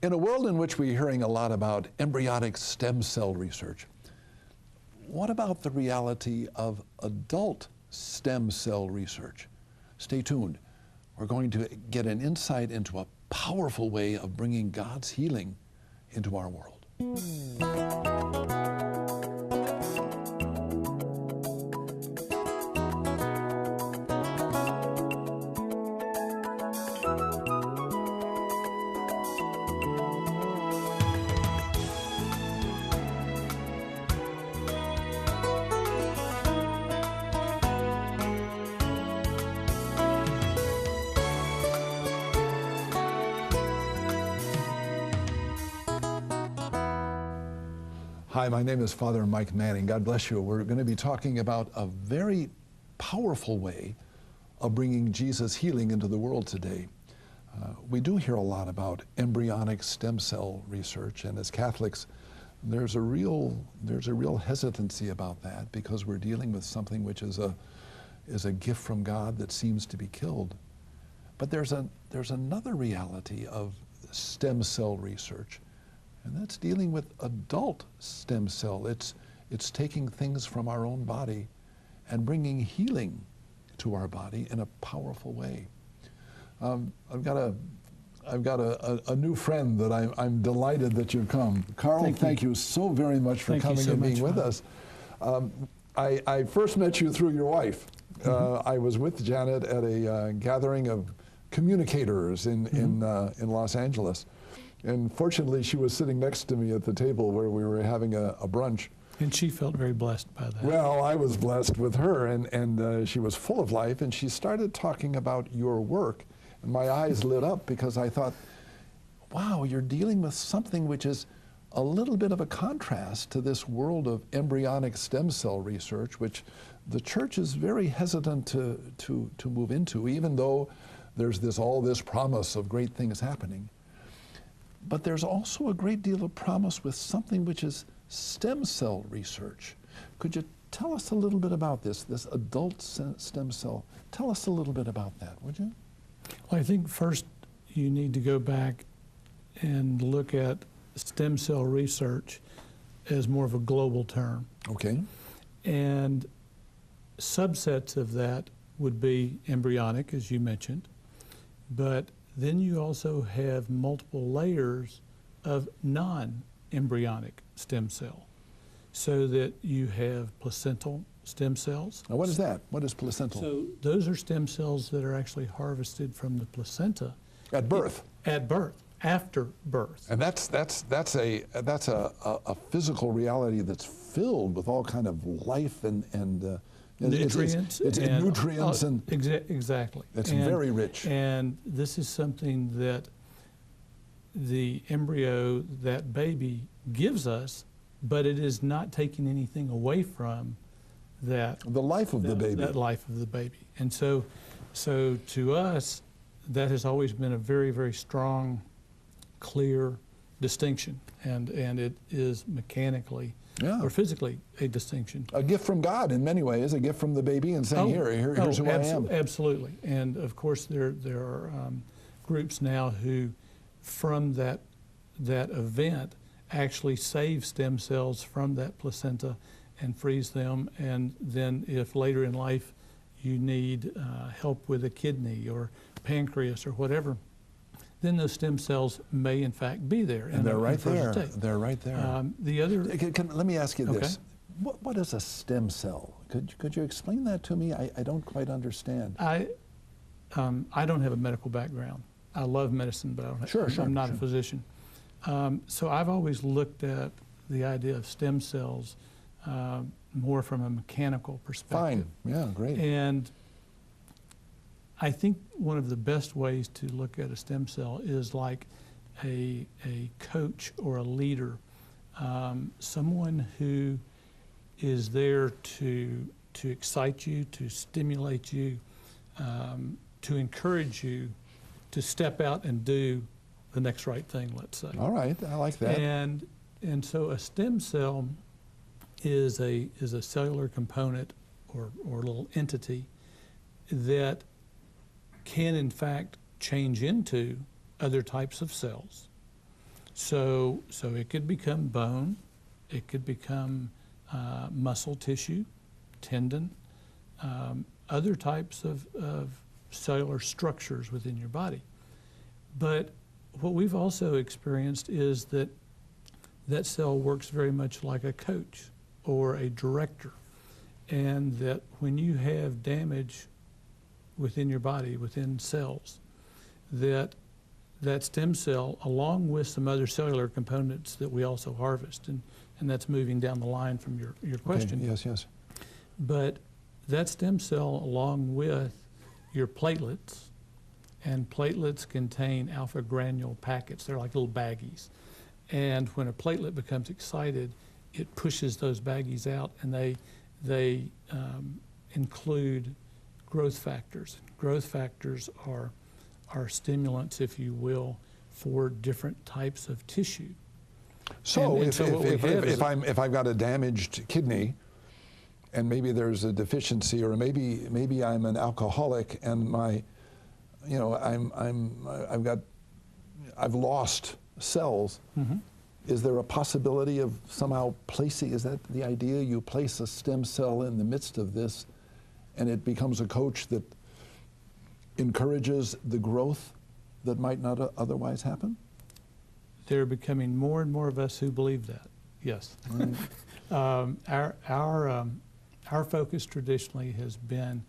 In a world in which we're hearing a lot about embryonic stem cell research, what about the reality of adult stem cell research? Stay tuned. We're going to get an insight into a powerful way of bringing God's healing into our world. Hi, my name is Father Mike Manning. God bless you. We're going to be talking about a very powerful way of bringing Jesus' healing into the world today. We do hear a lot about embryonic stem cell research, and as Catholics, there's a real hesitancy about that because we're dealing with something which is a gift from God that seems to be killed. But there's another reality of stem cell research, and that's dealing with adult stem cell. It's taking things from our own body and bringing healing to our body in a powerful way. I've got a new friend that I'm delighted that you've come. Carl, thank you so very much for coming and being with us. I first met you through your wife. I was with Janet at a gathering of communicators in Los Angeles. And fortunately, she was sitting next to me at the table where we were having a brunch. And she felt very blessed by that. Well, I was blessed with her, and she was full of life, and she started talking about your work. And my eyes lit up because I thought, wow, you're dealing with something which is a little bit of a contrast to this world of embryonic stem cell research, which the church is very hesitant to move into, even though there's all this promise of great things happening. But there's also a great deal of promise with something which is stem cell research. Could you tell us a little bit about this adult stem cell? Tell us a little bit about that, would you? Well, I think first you need to go back and look at stem cell research as more of a global term. Okay. And subsets of that would be embryonic, as you mentioned, but then you also have multiple layers of non-embryonic stem cell, so that you have placental stem cells. Now, what is that? What is placental? So those are stem cells that are actually harvested from the placenta. At birth? At birth, after birth. And that's a physical reality that's filled with all kind of life and nutrients. It's nutrients and exactly. It's very rich. And this is something that the embryo, that baby, gives us, but it is not taking anything away from that. The life of the baby. That life of the baby. And so to us, that has always been a very, very strong, clear distinction, and it is mechanically or physically a distinction. A gift from God in many ways, a gift from the baby and saying, here's who I am. Absolutely. And of course there are groups now who, from that event, actually save stem cells from that placenta and freeze them, and then if later in life you need help with a kidney or pancreas or whatever, then those stem cells may in fact be there. And they're right there. They're right there. The other. Let me ask you this: what is a stem cell? Could you explain that to me? I don't quite understand. I don't have a medical background. I love medicine, but I'm not a physician. So I've always looked at the idea of stem cells more from a mechanical perspective. Fine. Yeah. Great. And I think one of the best ways to look at a stem cell is like a coach or a leader, someone who is there to excite you, to stimulate you, to encourage you to step out and do the next right thing, let's say. All right, I like that. And so a stem cell is a cellular component or little entity that can in fact change into other types of cells. So it could become bone, it could become muscle tissue, tendon, other types of cellular structures within your body. But what we've also experienced is that that cell works very much like a coach or a director, and that when you have damage within your body, within cells, that stem cell, along with some other cellular components that we also harvest, and that's moving down the line from your question. Okay, yes. But that stem cell, along with your platelets, and platelets contain alpha granule packets. They're like little baggies. And when a platelet becomes excited, it pushes those baggies out, and they include growth factors. Growth factors are stimulants, if you will, for different types of tissue. So if I've I've got a damaged kidney, and maybe there's a deficiency, or maybe I'm an alcoholic, and I've lost cells. Mm-hmm. Is there a possibility of somehow placing? Is that the idea? You place a stem cell in the midst of this, and it becomes a coach that encourages the growth that might not otherwise happen? There are becoming more and more of us who believe that. Yes. Right. Our focus traditionally has been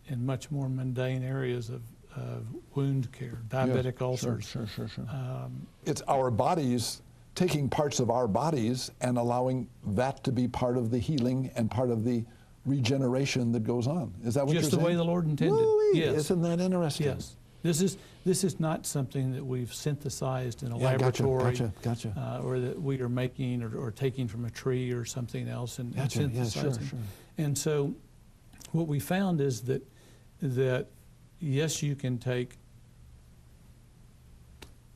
in much more mundane areas of wound care, diabetic ulcers. Sure. It's our bodies taking parts of our bodies and allowing that to be part of the healing and part of the regeneration that goes on. Is that what you're saying? Just the way the Lord intended. Woo-wee. Yes. Isn't that interesting? Yes. This is not something that we've synthesized in a laboratory, Gotcha. or that we are making or taking from a tree or something else and synthesizing. Sure. And so what we found is that yes, you can take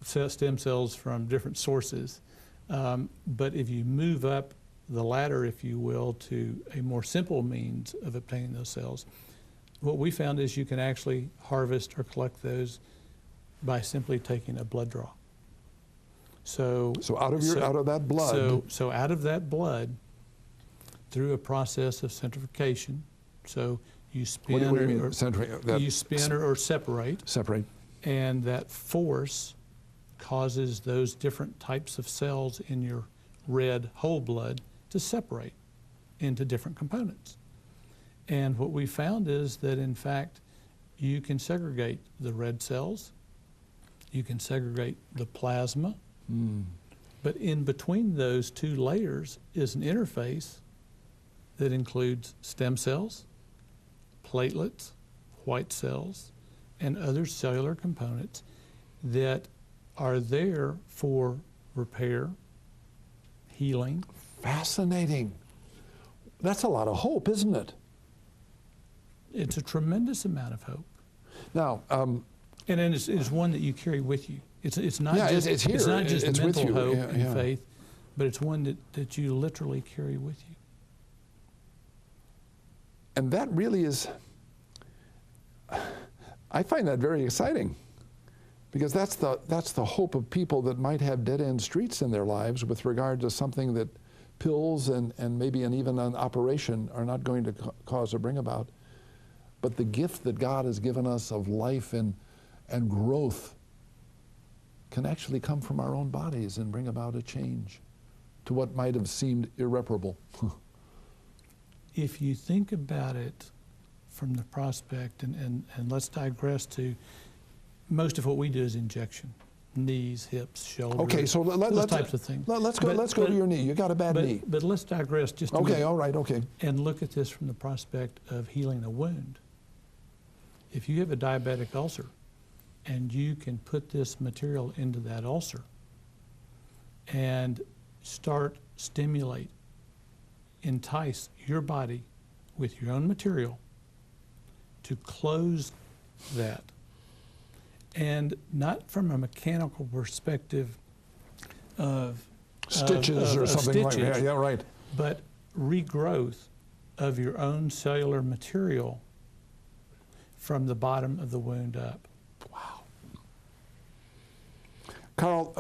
stem cells from different sources, but if you move up the ladder, if you will, to a more simple means of obtaining those cells, what we found is you can actually harvest or collect those by simply taking a blood draw. So out of that blood. So out of that blood, through a process of centrifugation, so you spin What do you mean? you spin or separate, and that force causes those different types of cells in your red whole blood to separate into different components. And what we found is that, in fact, you can segregate the red cells, you can segregate the plasma, but in between those two layers is an interface that includes stem cells, platelets, white cells, and other cellular components that are there for repair, healing. Fascinating. That's a lot of hope, isn't it? It's a tremendous amount of hope. Now, and then it's one that you carry with you. It's not just it's here. It's not just it's mental hope and and faith, but it's one that you literally carry with you. And that really is, I find that very exciting, because that's the hope of people that might have dead-end streets in their lives with regard to something that pills and maybe even an operation are not going to cause or bring about. But the gift that God has given us of life and growth can actually come from our own bodies and bring about a change to what might have seemed irreparable. If you think about it from the prospect, and let's digress to, most of what we do is injection. Knees, hips, shoulders. Okay, so those types of things. Let's go to your knee. You got a bad knee. But let's digress just a minute. Okay, all right, okay. And look at this from the prospect of healing a wound. If you have a diabetic ulcer and you can put this material into that ulcer and entice your body with your own material to close that, and not from a mechanical perspective of stitches or something like that. Yeah, right. But regrowth of your own cellular material from the bottom of the wound up. Wow. Carl,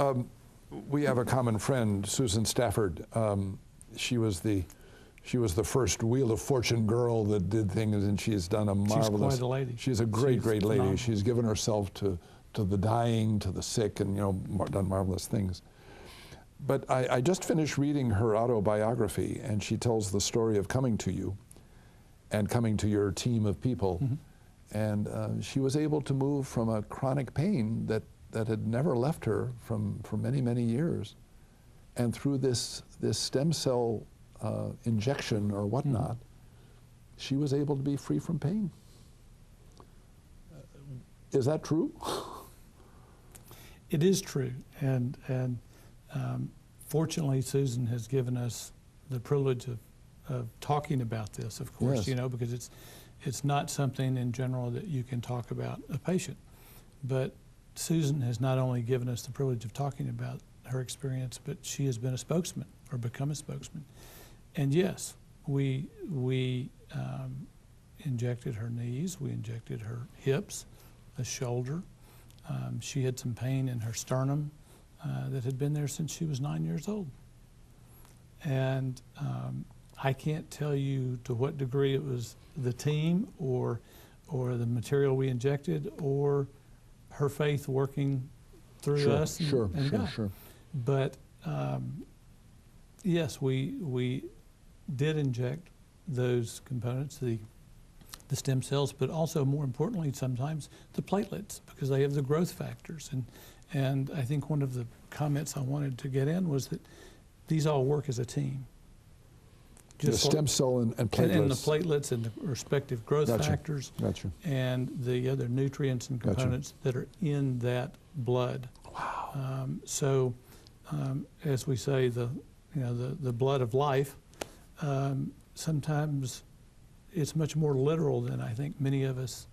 We have a common friend, Susan Stafford. She was the first Wheel of Fortune girl that did things, and she's done a marvelous. She's quite a lady. She's a great lady. Phenomenal. She's given herself to the dying, to the sick, and done marvelous things. But I just finished reading her autobiography, and she tells the story of coming to you and coming to your team of people. Mm-hmm. And she was able to move from a chronic pain that had never left her for many, many years. And through this stem cell injection or whatnot, she was able to be free from pain. Is that true? It is true, and fortunately, Susan has given us the privilege of talking about this. Of course, Yes. Because it's not something in general that you can talk about a patient, but Susan has not only given us the privilege of talking about her experience, but she has been a spokesman or become a spokesman. And yes, we injected her knees, we injected her hips, a shoulder. She had some pain in her sternum that had been there since she was 9 years old. And I can't tell you to what degree it was the team or the material we injected or her faith working through us and God. Sure. But yes, we did inject those components, the stem cells, but also more importantly sometimes the platelets, because they have the growth factors. And I think one of the comments I wanted to get in was that these all work as a team. The stem cell and platelets. And the platelets and the respective growth factors. Gotcha. And the other nutrients and components that are in that blood. Wow. So as we say, the blood of life, sometimes it's much more literal than I think many of us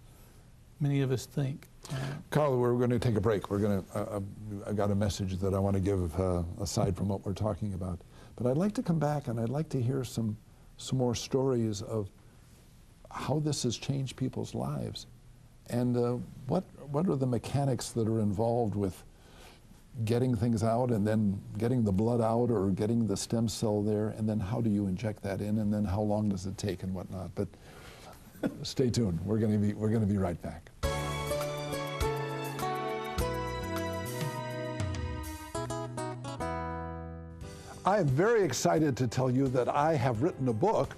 think. Carl, we're going to take a break. We're going to. I got a message that I want to give aside from what we're talking about. But I'd like to come back and I'd like to hear some more stories of how this has changed people's lives, and what are the mechanics that are involved with getting things out and then getting the blood out or getting the stem cell there, and then how do you inject that in, and then how long does it take and whatnot. But stay tuned. We're going to be right back. I am very excited to tell you that I have written a book,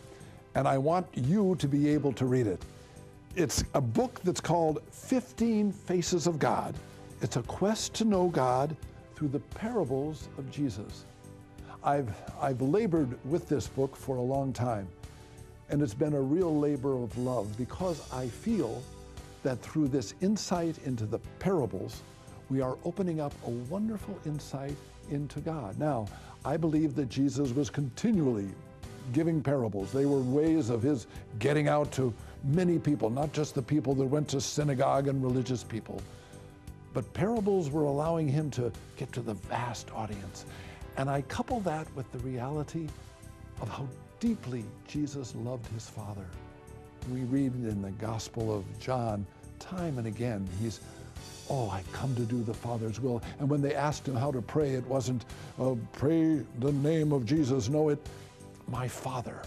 and I want you to be able to read it. It's a book that's called 15 Faces of God. It's a quest to know God through the parables of Jesus. I've labored with this book for a long time, and it's been a real labor of love, because I feel that through this insight into the parables, we are opening up a wonderful insight into God. Now, I believe that Jesus was continually giving parables. They were ways of his getting out to many people, not just the people that went to synagogue and religious people. But parables were allowing him to get to the vast audience. And I couple that with the reality of how deeply Jesus loved his Father. We read in the Gospel of John time and again, I come to do the Father's will. And when they asked him how to pray, it wasn't, pray the name of Jesus. No, my Father.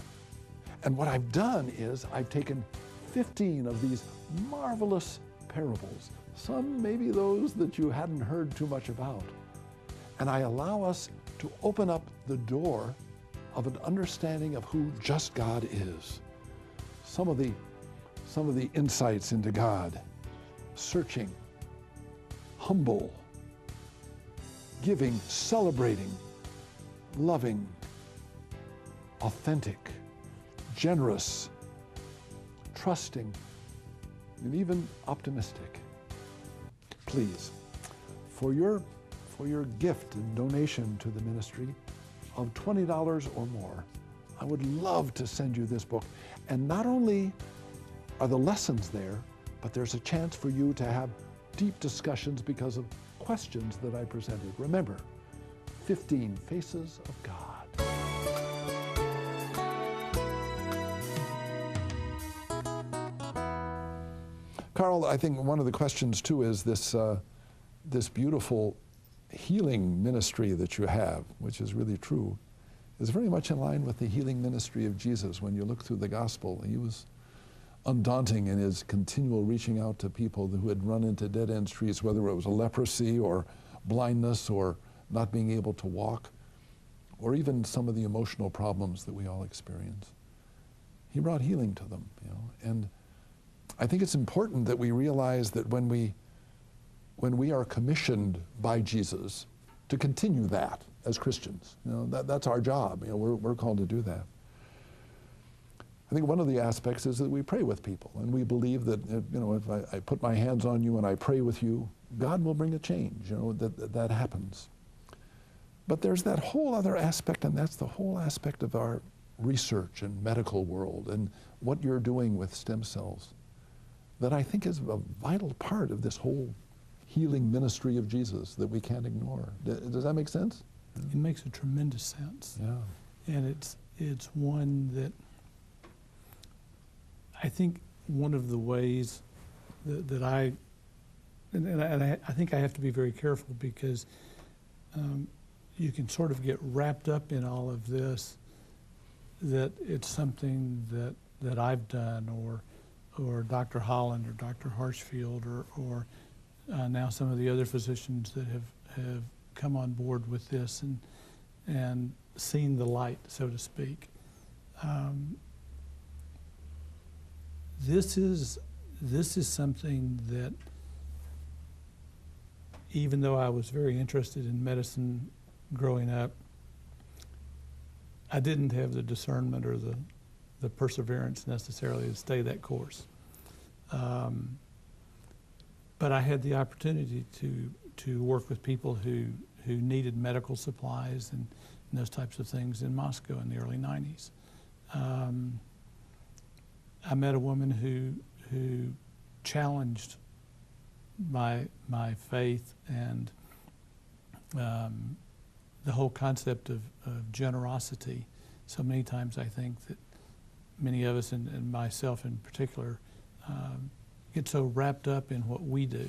And what I've done is I've taken 15 of these marvelous parables, some maybe those that you hadn't heard too much about, and I allow us to open up the door of an understanding of who just God is. Some of the insights into God: searching, humble, giving, celebrating, loving, authentic, generous, trusting, and even optimistic. Please, for your gift and donation to the ministry of $20 or more, I would love to send you this book. And not only are the lessons there, but there's a chance for you to have deep discussions because of questions that I presented. Remember, 15 Faces of God. Carl, I think one of the questions too is this beautiful healing ministry that you have, which is really true, is very much in line with the healing ministry of Jesus. When you look through the gospel, he was undaunting in his continual reaching out to people who had run into dead-end streets, whether it was leprosy or blindness or not being able to walk, or even some of the emotional problems that we all experience. He brought healing to them, you know. And I think it's important that we realize that when we are commissioned by Jesus to continue that as Christians, you know, that's our job. You know, we're called to do that. I think one of the aspects is that we pray with people, and we believe that, you know, if I put my hands on you and I pray with you, God will bring a change. You know, that happens. But there's that whole other aspect, and that's the whole aspect of our research and medical world and what you're doing with stem cells, that I think is a vital part of this whole healing ministry of Jesus that we can't ignore. Does that make sense? It makes a tremendous sense. Yeah. And it's one that I think one of the ways that I think I have to be very careful, because you can sort of get wrapped up in all of this, that it's something that I've done, or Dr. Holland or Dr. Harshfield or now some of the other physicians that have come on board with this and seen the light, so to speak. This is something that, even though I was very interested in medicine growing up, I didn't have the discernment or the perseverance necessarily to stay that course. But I had the opportunity to work with people who needed medical supplies and those types of things in Moscow in the early 90s. I met a woman who challenged my faith and the whole concept of generosity. So many times I think that many of us, and myself in particular, get so wrapped up in what we do,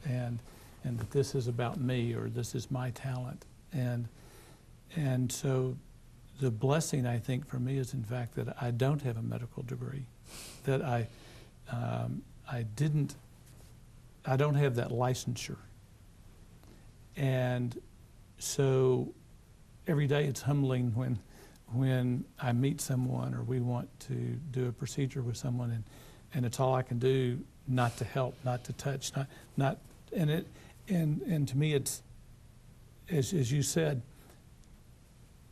and that this is about me, or this is my talent, and so the blessing, I think, for me is in fact that I don't have a medical degree, that I don't have that licensure, and so every day it's humbling when I meet someone or we want to do a procedure with someone, and it's all I can do not to help, not to touch, not and to me it's, as you said,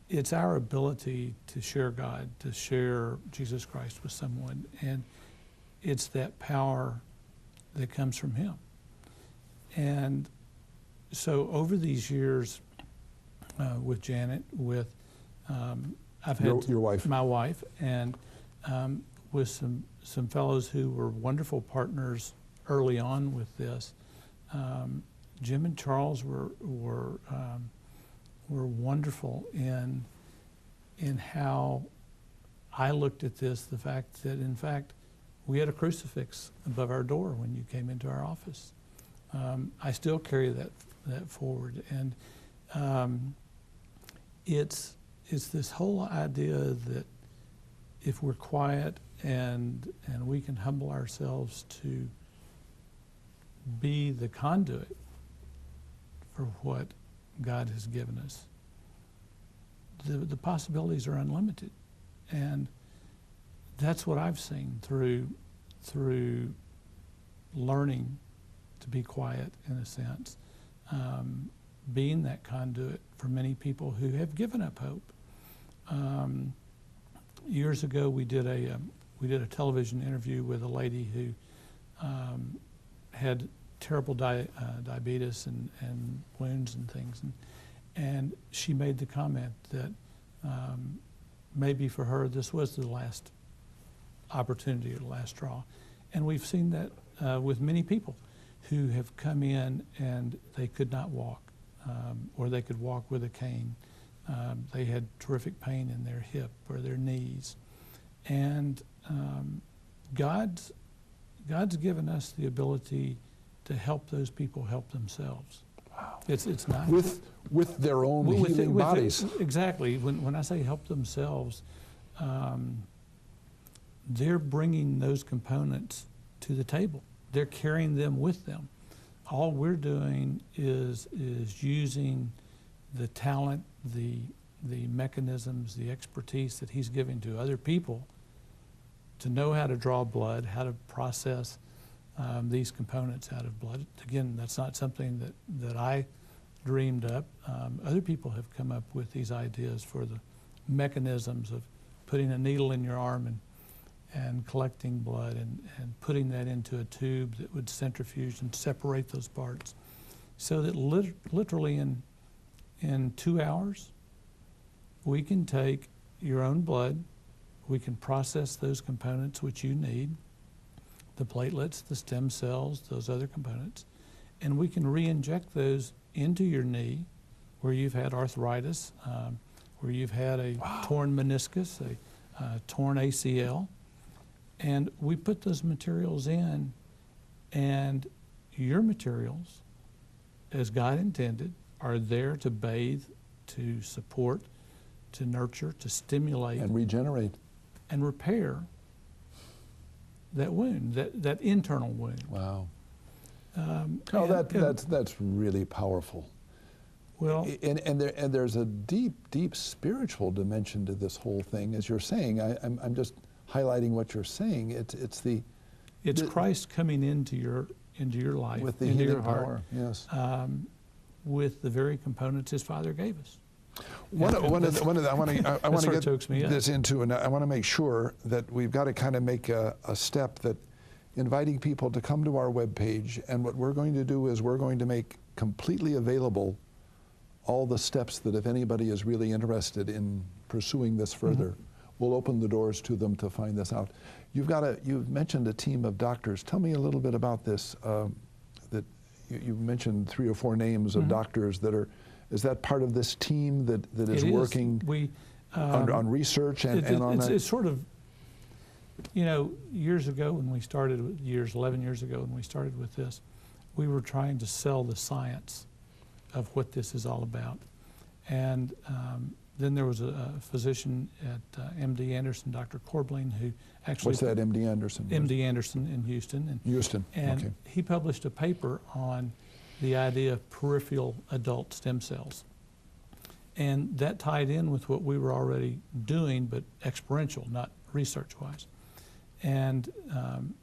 it's our ability to share God, to share Jesus Christ with someone, and it's that power that comes from Him. And so over these years, with Janet, I've had your wife, my wife, and with some fellows who were wonderful partners early on with this. Jim and Charles were wonderful in how I looked at this. The fact that, in fact, we had a crucifix above our door when you came into our office. I still carry that forward, and it's this whole idea that if we're quiet and we can humble ourselves to be the conduit for what God has given us, the possibilities are unlimited. And that's what I've seen through learning to be quiet, in a sense, being that conduit for many people who have given up hope. Years ago, we did a television interview with a lady who had terrible diabetes and wounds and things, and she made the comment that maybe for her this was the last opportunity or the last straw. And we've seen that with many people who have come in and they could not walk, or they could walk with a cane. They had terrific pain in their hip or their knees. And God's given us the ability to help those people help themselves. It's not. With their own healing bodies. Exactly. When I say help themselves, they're bringing those components to the table. They're carrying them with them. All we're doing is using the talent, the mechanisms, the expertise that he's giving to other people to know how to draw blood, how to process these components out of blood. Again, that's not something that I dreamed up. Other people have come up with these ideas for the mechanisms of putting a needle in your arm and collecting blood and putting that into a tube that would centrifuge and separate those parts. So that literally in 2 hours, we can take your own blood, we can process those components which you need, the platelets, the stem cells, those other components, and we can re-inject those into your knee where you've had arthritis, where you've had a torn meniscus, a torn ACL, and we put those materials in, and your materials, as God intended, are there to bathe, to support, to nurture, to stimulate. And regenerate. And repair that wound, that internal wound. Wow. That's really powerful. Well, and there's a deep spiritual dimension to this whole thing. As you're saying, I'm just highlighting what you're saying. It's Christ coming into your life, with the into healing your heart, power. Yes. with the very components His Father gave us. I want to get this into, and I want to make sure that we've got to kind of make a step that inviting people to come to our webpage, and what we're going to do is we're going to make completely available all the steps that if anybody is really interested in pursuing this further, we'll open the doors to them to find this out. You've mentioned a team of doctors. Tell me a little bit about this. That you mentioned 3 or 4 names of doctors that are. Is that part of this team that is working on research and on that? It's sort of, years ago when we started, 11 years ago when we started with this, we were trying to sell the science of what this is all about. And then there was a physician at MD Anderson, Dr. Corbling, who actually... What's that, MD Anderson? MD Anderson in Houston. And okay. He published a paper on the idea of peripheral adult stem cells. And that tied in with what we were already doing, but experiential, not research-wise. And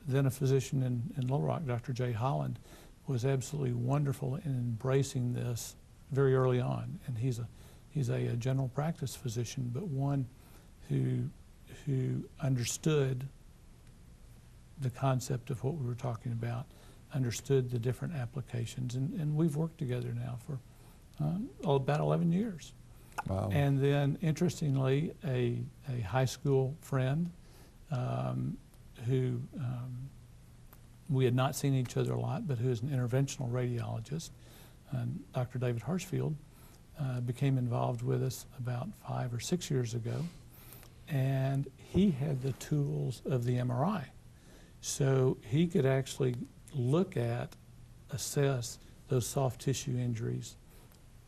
then a physician in Little Rock, Dr. Jay Holland, was absolutely wonderful in embracing this very early on. And he's a general practice physician, but one who understood the concept of what we were talking about, understood the different applications, and we've worked together now for about 11 years. Wow. And then, interestingly, a high school friend who we had not seen each other a lot, but who is an interventional radiologist, Dr. David Harshfield, became involved with us about 5 or 6 years ago, and he had the tools of the MRI. So he could actually look at, assess those soft tissue injuries.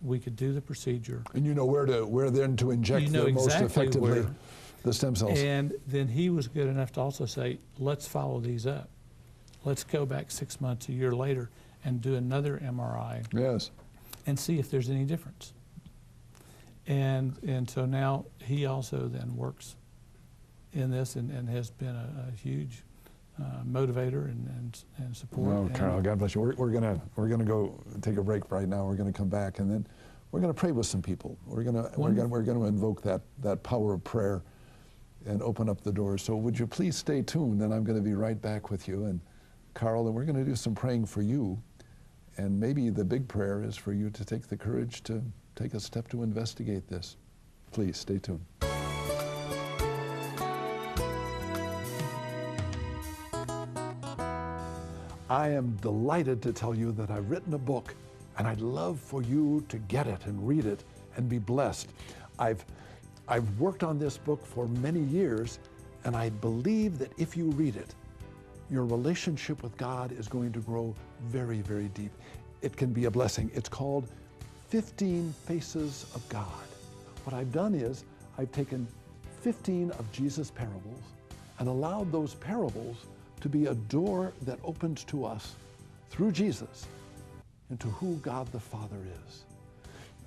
We could do the procedure. And you know where then to inject the most effectively the stem cells. And then he was good enough to also say, let's follow these up. Let's go back 6 months, a year later, and do another MRI. Yes. And see if there's any difference. And so now he also then works in this and has been a huge motivator and support. Well, Carl, God bless you. We're gonna go take a break right now. We're gonna come back, and then we're gonna pray with some people. We're gonna invoke that power of prayer and open up the doors. So would you please stay tuned, and I'm gonna be right back with you and Carl, and we're gonna do some praying for you. And maybe the big prayer is for you to take the courage to take a step to investigate this. Please stay tuned. I am delighted to tell you that I've written a book, and I'd love for you to get it and read it and be blessed. I've worked on this book for many years, and I believe that if you read it, your relationship with God is going to grow very, very deep. it can be a blessing. It's called 15 Faces of God. What I've done is I've taken 15 of Jesus' parables and allowed those parables to be a door that opens to us through Jesus into who God the Father is.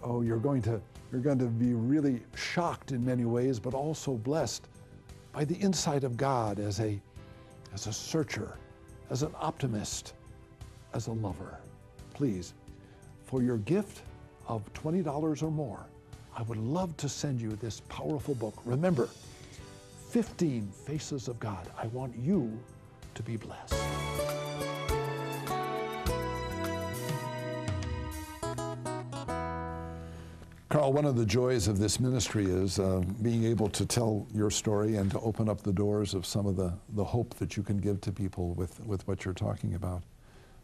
Oh, you're going to be really shocked in many ways, but also blessed by the insight of God as a searcher, as an optimist, as a lover. Please, for your gift of $20 or more, I would love to send you this powerful book. Remember, 15 Faces of God. I want you to be blessed. Carl, one of the joys of this ministry is being able to tell your story and to open up the doors of some of the hope that you can give to people with what you're talking about.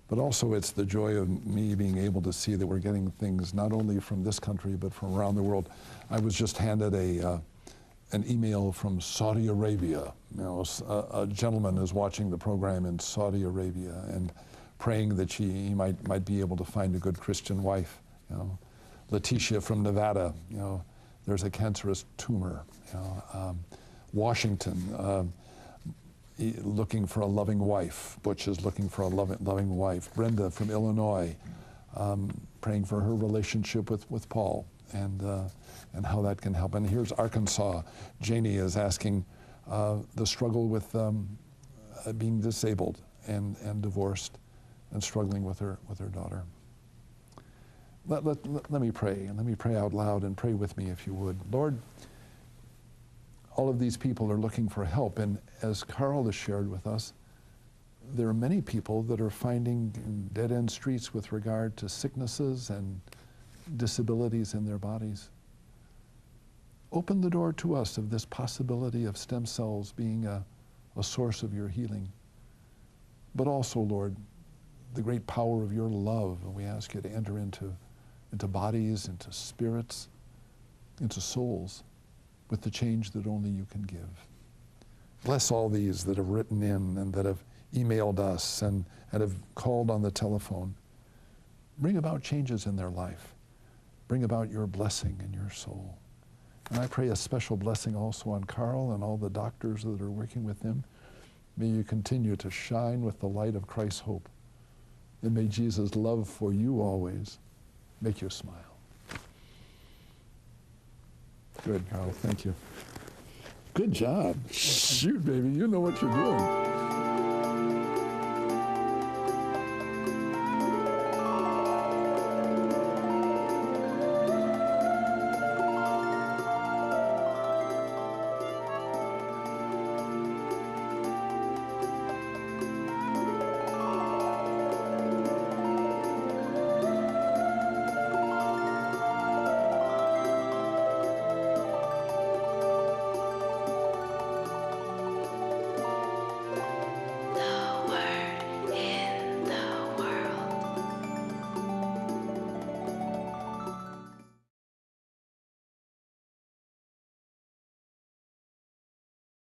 But also it's the joy of me being able to see that we're getting things not only from this country but from around the world. I was just handed an email from Saudi Arabia. You know, a gentleman is watching the program in Saudi Arabia and praying that he might be able to find a good Christian wife. You know, Letitia from Nevada, you know, there's a cancerous tumor. You know, Washington, looking for a loving wife. Butch is looking for a loving wife. Brenda from Illinois, praying for her relationship with Paul and how that can help. And here's Arkansas. Janie is asking the struggle with being disabled and divorced and struggling with her daughter. Let me pray, and let me pray out loud, and pray with me if you would. Lord, all of these people are looking for help, and as Carl has shared with us, there are many people that are finding dead-end streets with regard to sicknesses and disabilities in their bodies. Open the door to us of this possibility of stem cells being a source of your healing. But also, Lord, the great power of your love, and we ask you to enter into bodies, into spirits, into souls, with the change that only you can give. Bless all these that have written in and that have emailed us and have called on the telephone. Bring about changes in their life. Bring about your blessing in your soul. And I pray a special blessing also on Carl and all the doctors that are working with him. May you continue to shine with the light of Christ's hope. And may Jesus' love for you always make you smile. Good, Carl. Thank you. Good job. Shoot, baby. You know what you're doing.